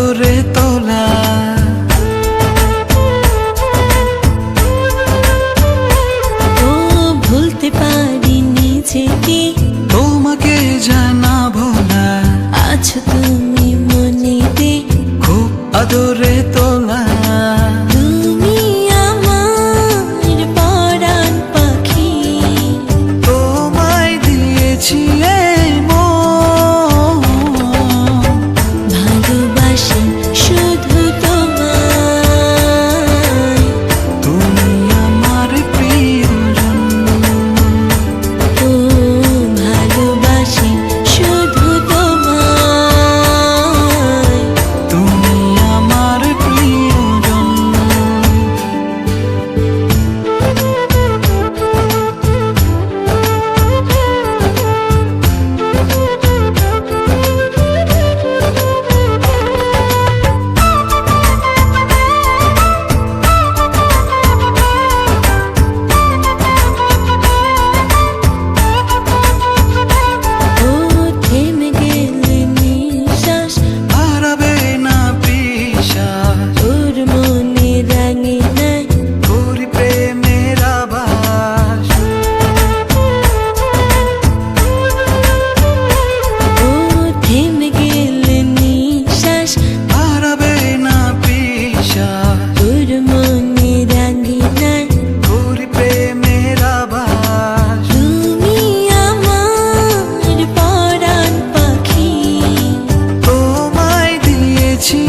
আদরে তোলা। ও ভুলতে পারি নিজেকে, তোমাকে জানাবো না, আছো তুমি মনেতে, খুব আদরে তোলা। তুমি আমার পরাণ পাখি, তোমায় দিয়েছি এই মন, ভালোবাসি শুধু তোমায়, তুমি আমার প্রিয়জন। ও ভালোবাসি শুধু তোমায়, তুমি আমার প্রিয়জন। ও থেমে গেলে নিঃশ্বাস, হারাবে না বিশ্বাস, তোর মনে রাঙে নাই, করি প্রেমের আভাস। ও থেমে গেলে নিঃশ্বাস, হারাবে না বিশ্বাস, তোর মনে রাঙে নাই, করি প্রেমের আভাস। তুমি আমার পরাণ পাখি, তোমায় দিয়েছি